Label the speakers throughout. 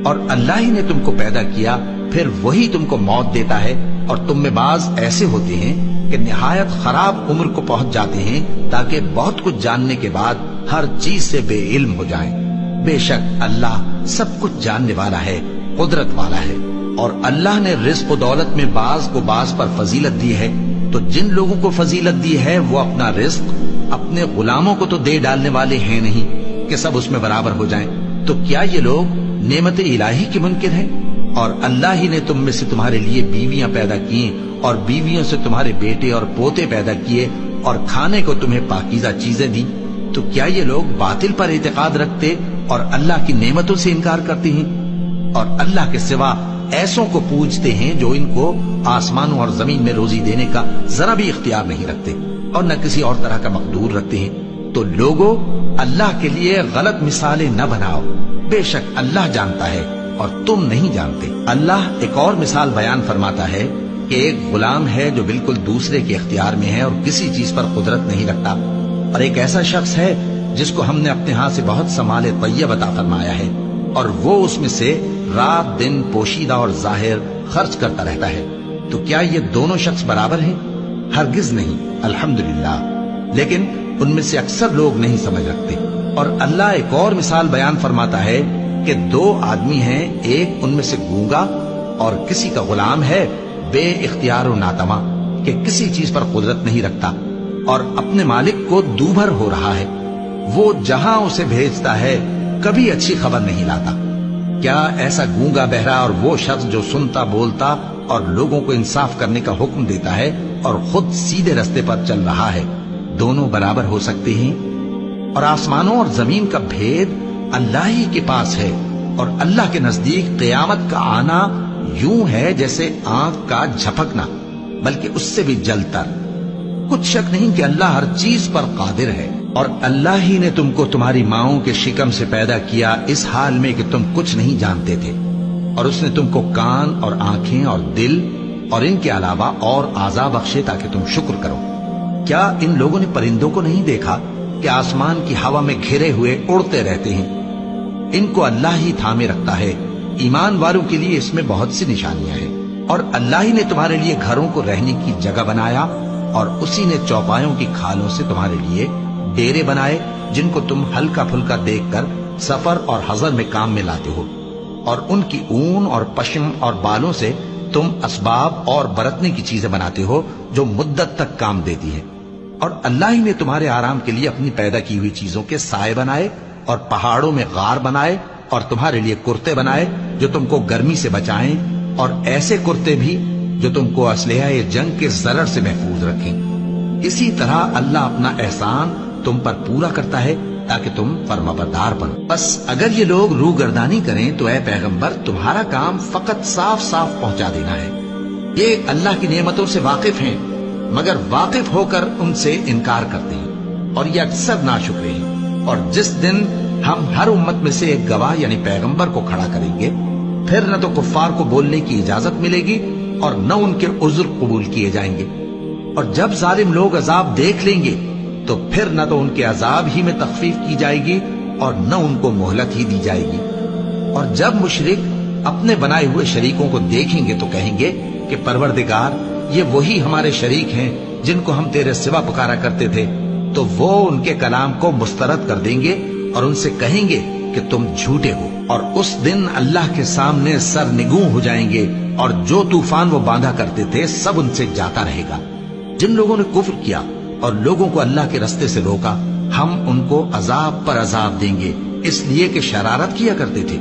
Speaker 1: اور اللہ ہی نے تم کو پیدا کیا، پھر وہی تم کو موت دیتا ہے، اور تم میں بعض ایسے ہوتے ہیں کہ نہایت خراب عمر کو پہنچ جاتے ہیں تاکہ بہت کچھ جاننے کے بعد ہر چیز سے بے علم ہو جائیں۔ بے شک اللہ سب کچھ جاننے والا ہے، قدرت والا ہے۔ اور اللہ نے رزق و دولت میں بعض کو بعض پر فضیلت دی ہے، تو جن لوگوں کو فضیلت دی ہے وہ اپنا رزق اپنے غلاموں کو تو دے ڈالنے والے ہیں نہیں کہ سب اس میں برابر ہو جائیں۔ تو کیا یہ لوگ نعمت الہی کے منکر ہیں؟ اور اللہ ہی نے تم میں سے تمہارے لیے بیویاں پیدا کی اور بیویوں سے تمہارے بیٹے اور پوتے پیدا کیے اور کھانے کو تمہیں پاکیزہ چیزیں دی۔ تو کیا یہ لوگ باطل پر اعتقاد رکھتے اور اللہ کی نعمتوں سے انکار کرتے ہیں؟ اور اللہ کے سوا ایسوں کو پوجتے ہیں جو ان کو آسمانوں اور زمین میں روزی دینے کا ذرا بھی اختیار نہیں رکھتے اور نہ کسی اور طرح کا مقدور رکھتے ہیں۔ تو لوگوں، اللہ کے لیے غلط مثالیں نہ بناؤ، بے شک اللہ جانتا ہے اور تم نہیں جانتے۔ اللہ ایک اور مثال بیان فرماتا ہے کہ ایک غلام ہے جو بالکل دوسرے کے اختیار میں ہے اور کسی چیز پر قدرت نہیں رکھتا، اور ایک ایسا شخص ہے جس کو ہم نے اپنے ہاں سے بہت سا مال طیب عطا فرمایا ہے، اور وہ اس میں سے رات دن پوشیدہ اور ظاہر خرچ کرتا رہتا ہے۔ تو کیا یہ دونوں شخص برابر ہیں؟ ہرگز نہیں، الحمدللہ، لیکن ان میں سے اکثر لوگ نہیں سمجھ رکھتے۔ اور اللہ ایک اور مثال بیان فرماتا ہے کہ دو آدمی ہیں، ایک ان میں سے گونگا اور کسی کا غلام ہے بے اختیار و ناتواں کہ کسی چیز پر قدرت نہیں رکھتا اور اپنے مالک کو دوبھر ہو رہا ہے، وہ جہاں اسے بھیجتا ہے کبھی اچھی خبر نہیں لاتا۔ کیا ایسا گونگا بہرا اور وہ شخص جو سنتا بولتا اور لوگوں کو انصاف کرنے کا حکم دیتا ہے اور خود سیدھے رستے پر چل رہا ہے، دونوں برابر ہو سکتے ہیں؟ اور آسمانوں اور زمین کا بھید اللہ ہی کے پاس ہے، اور اللہ کے نزدیک قیامت کا آنا یوں ہے جیسے آنکھ کا جھپکنا، بلکہ اس سے بھی جلتر۔ کچھ شک نہیں کہ اللہ ہر چیز پر قادر ہے۔ اور اللہ ہی نے تم کو تمہاری ماؤں کے شکم سے پیدا کیا اس حال میں کہ تم کچھ نہیں جانتے تھے، اور اس نے تم کو کان اور آنکھیں اور دل اور ان کے علاوہ اور اعضاء بخشے تاکہ تم شکر کرو۔ کیا ان لوگوں نے پرندوں کو نہیں دیکھا کہ آسمان کی ہوا میں گھرے ہوئے اڑتے رہتے ہیں؟ ان کو اللہ ہی تھامے رکھتا ہے۔ ایمان والوں کے لیے اس میں بہت سی نشانیاں ہیں۔ اور اللہ ہی نے تمہارے لیے گھروں کو رہنے کی جگہ بنایا، اور اسی نے چوپایوں کی کھالوں سے تمہارے لیے ڈیرے بنائے جن کو تم ہلکا پھلکا دیکھ کر سفر اور حضر میں کام میں لاتے ہو، اور ان کی اون اور پشم اور بالوں سے تم اسباب اور برتنے کی چیزیں بناتے ہو جو مدت تک کام دیتی ہے۔ اور اللہ ہی نے تمہارے آرام کے لیے اپنی پیدا کی ہوئی چیزوں کے سائے بنائے اور پہاڑوں میں غار بنائے اور تمہارے لیے کرتے بنائے جو تم کو گرمی سے بچائیں، اور ایسے کرتے بھی جو تم کو اسلحہ جنگ کے ضرر سے محفوظ رکھیں۔ اسی طرح اللہ اپنا احسان تم پر پورا کرتا ہے تاکہ تم فرمانبردار بنو۔ بس اگر یہ لوگ روگردانی کریں تو اے پیغمبر تمہارا کام فقط صاف صاف پہنچا دینا ہے۔ یہ اللہ کی نعمتوں سے واقف ہیں مگر واقف ہو کر ان سے انکار کرتے ہیں، اور یہ اکثر ناشکرے ہیں۔ اور جس دن ہم ہر امت میں سے ایک گواہ یعنی پیغمبر کو کھڑا کریں گے، پھر نہ تو کفار کو بولنے کی اجازت ملے گی اور نہ ان کے عذر قبول کیے جائیں گے۔ اور جب ظالم لوگ عذاب دیکھ لیں گے تو پھر نہ تو ان کے عذاب ہی میں تخفیف کی جائے گی اور نہ ان کو مہلت ہی دی جائے گی۔ اور جب مشرک اپنے بنائے ہوئے شریکوں کو دیکھیں گے تو کہیں گے کہ پروردگار، یہ وہی ہمارے شریک ہیں جن کو ہم تیرے سوا پکارا کرتے تھے۔ تو وہ ان کے کلام کو مسترد کر دیں گے اور ان سے کہیں گے کہ تم جھوٹے ہو، اور اس دن اللہ کے سامنے سر نگوں ہو جائیں گے، اور جو طوفان وہ باندھا کرتے تھے سب ان سے جاتا رہے گا۔ جن لوگوں نے کفر کیا اور لوگوں کو اللہ کے رستے سے روکا، ہم ان کو عذاب پر عذاب دیں گے اس لیے کہ شرارت کیا کرتے تھے۔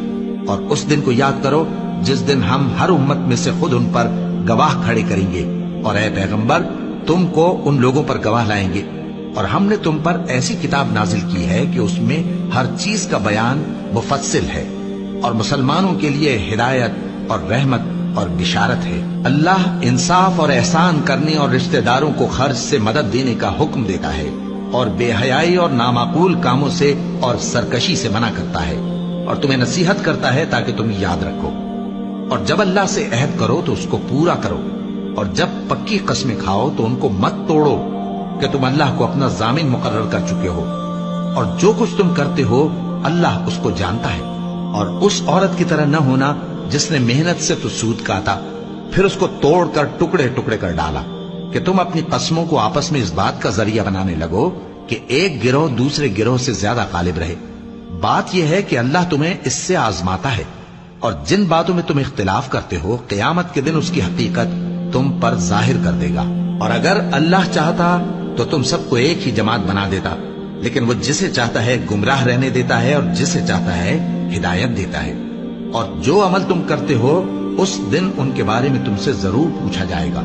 Speaker 1: اور اس دن کو یاد کرو جس دن ہم ہر امت میں سے خود ان پر گواہ کھڑے کریں گے، اور اے پیغمبر تم کو ان لوگوں پر گواہ لائیں گے۔ اور ہم نے تم پر ایسی کتاب نازل کی ہے کہ اس میں ہر چیز کا بیان مفصل ہے، اور مسلمانوں کے لیے ہدایت اور رحمت اور بشارت ہے۔ اللہ انصاف اور احسان کرنے اور رشتہ داروں کو خرچ سے مدد دینے کا حکم دیتا ہے، اور بے حیائی اور نامعقول کاموں سے اور سرکشی سے منع کرتا ہے، اور تمہیں نصیحت کرتا ہے تاکہ تم یاد رکھو۔ اور جب اللہ سے عہد کرو تو اس کو پورا کرو، اور جب پکی قسمیں کھاؤ تو ان کو مت توڑو کہ تم اللہ کو اپنا ضامن مقرر کر چکے ہو، اور جو کچھ تم کرتے ہو اللہ اس کو جانتا ہے۔ اور اس عورت کی طرح نہ ہونا جس نے محنت سے تو سود کاتا پھر اس کو توڑ کر ٹکڑے ٹکڑے کر ڈالا کہ تم اپنی قسموں کو آپس میں اس بات کا ذریعہ بنانے لگو کہ ایک گروہ دوسرے گروہ سے زیادہ غالب رہے۔ بات یہ ہے کہ اللہ تمہیں اس سے آزماتا ہے، اور جن باتوں میں تم اختلاف کرتے ہو قیامت کے دن اس کی حقیقت تم پر ظاہر کر دے گا۔ اور اگر اللہ چاہتا تو تم سب کو ایک ہی جماعت بنا دیتا، لیکن وہ جسے چاہتا ہے گمراہ رہنے دیتا ہے اور جسے چاہتا ہے ہدایت دیتا ہے۔ اور جو عمل تم کرتے ہو اس دن ان کے بارے میں تم سے ضرور پوچھا جائے گا۔